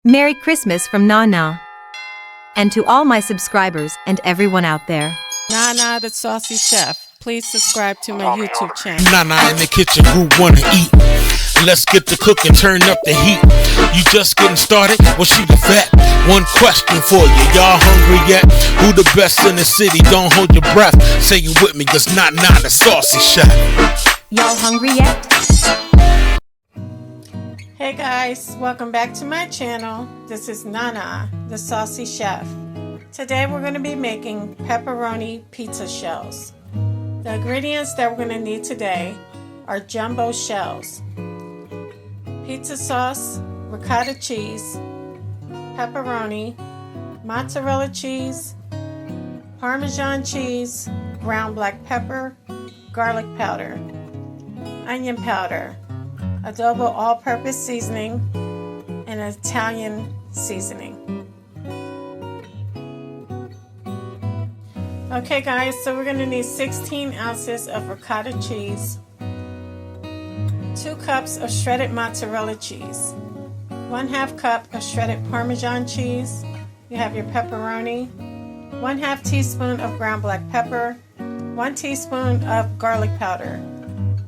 Merry Christmas from Nana. And to all my subscribers and everyone out there. Nana the Saucy Chef. Please subscribe to my YouTube channel. Nana in the kitchen, who wanna eat? Let's get to cooking, turn up the heat. You just getting started? Well, she the vet. One question for you, y'all hungry yet? Who the best in the city? Don't hold your breath. Say you with me, cause Nana the Saucy Chef. Y'all hungry yet? Hey guys, welcome back to my channel. This is Nana the Saucy Chef. Today we're going to be making pepperoni pizza shells. The ingredients that we're going to need today are jumbo shells, pizza sauce, ricotta cheese, pepperoni, mozzarella cheese, parmesan cheese, ground black pepper, garlic powder, onion powder, adobo all-purpose seasoning, and Italian seasoning. Okay guys, so we're going to need 16 ounces of ricotta cheese, 2 cups of shredded mozzarella cheese, 1/2 cup of shredded parmesan cheese, you have your pepperoni, 1/2 teaspoon of ground black pepper, 1 teaspoon of garlic powder,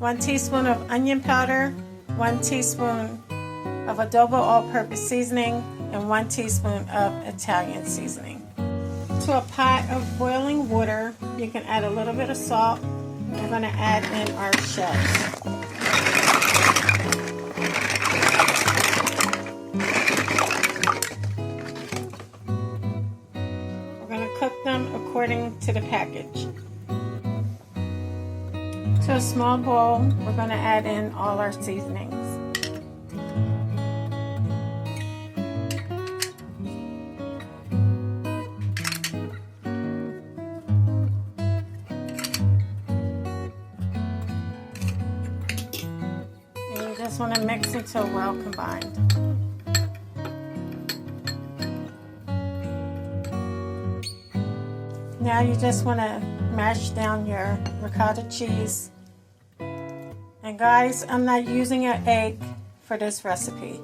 1 teaspoon of onion powder, 1 teaspoon of adobo all-purpose seasoning, and 1 teaspoon of Italian seasoning. To a pot of boiling water, you can add a little bit of salt. We're going to add in our shells. We're going to cook them according to the package. To a small bowl, we're going to add in all our seasonings. And you just want to mix until well combined. Now you just want to mash down your ricotta cheese. And guys, I'm not using an egg for this recipe.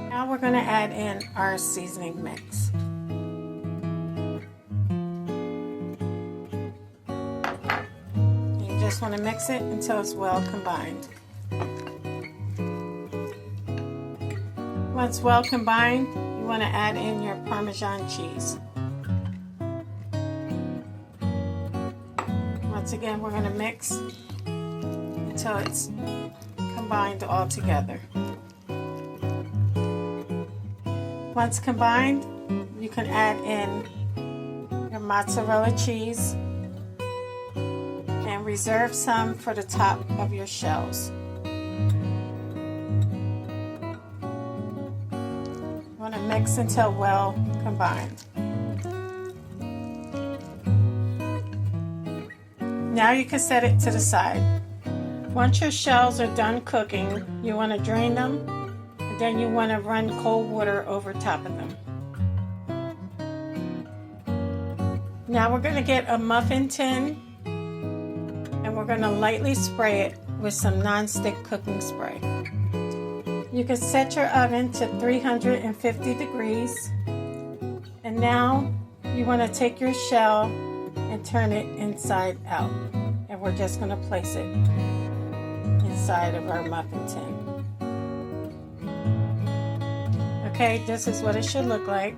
Now we're going to add in our seasoning mix. You just want to mix it until it's well combined. Once well combined, you want to add in your Parmesan cheese. Once again, we're going to mix until it's combined all together. Once combined, you can add in your mozzarella cheese and reserve some for the top of your shells. Want to mix until well combined. Now you can set it to the side. Once your shells are done cooking, you want to drain them, and then you want to run cold water over top of them. Now we're going to get a muffin tin, and we're going to lightly spray it with some non-stick cooking spray. You can set your oven to 350 degrees. And now you want to take your shell and turn it inside out. And we're just going to place it inside of our muffin tin. Okay, this is what it should look like.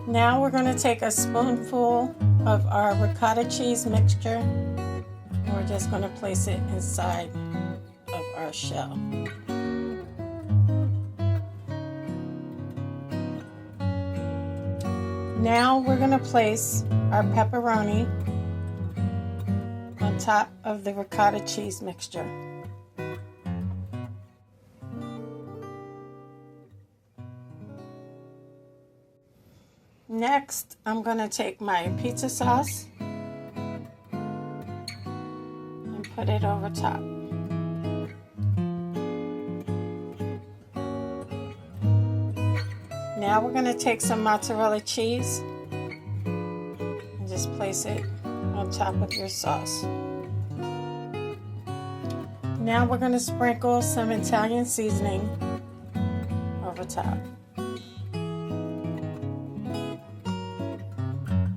Now we're going to take a spoonful of our ricotta cheese mixture. And we're just going to place it inside of our shell. Now we're going to place our pepperoni on top of the ricotta cheese mixture. Next, I'm going to take my pizza sauce and put it over top. Now we're going to take some mozzarella cheese and just place it on top of your sauce. Now we're going to sprinkle some Italian seasoning over top.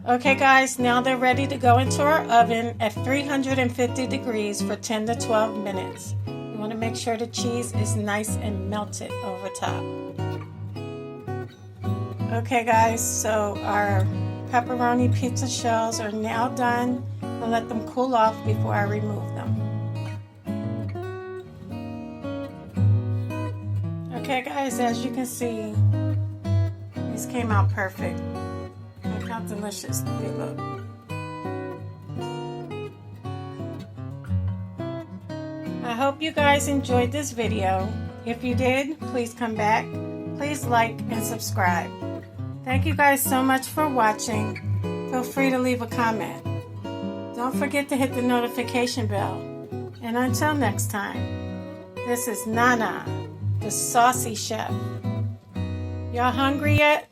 Okay guys, now they're ready to go into our oven at 350 degrees for 10 to 12 minutes. You want to make sure the cheese is nice and melted over top. Okay guys, so our pepperoni pizza shells are now done. I'll let them cool off before I remove them. Okay guys, as you can see, these came out perfect. Look how delicious they look. I hope you guys enjoyed this video. If you did, please come back. Please like and subscribe. Thank you guys so much for watching. Feel free to leave a comment. Don't forget to hit the notification bell. And until next time, this is Nana, the Saucy Chef. Y'all hungry yet?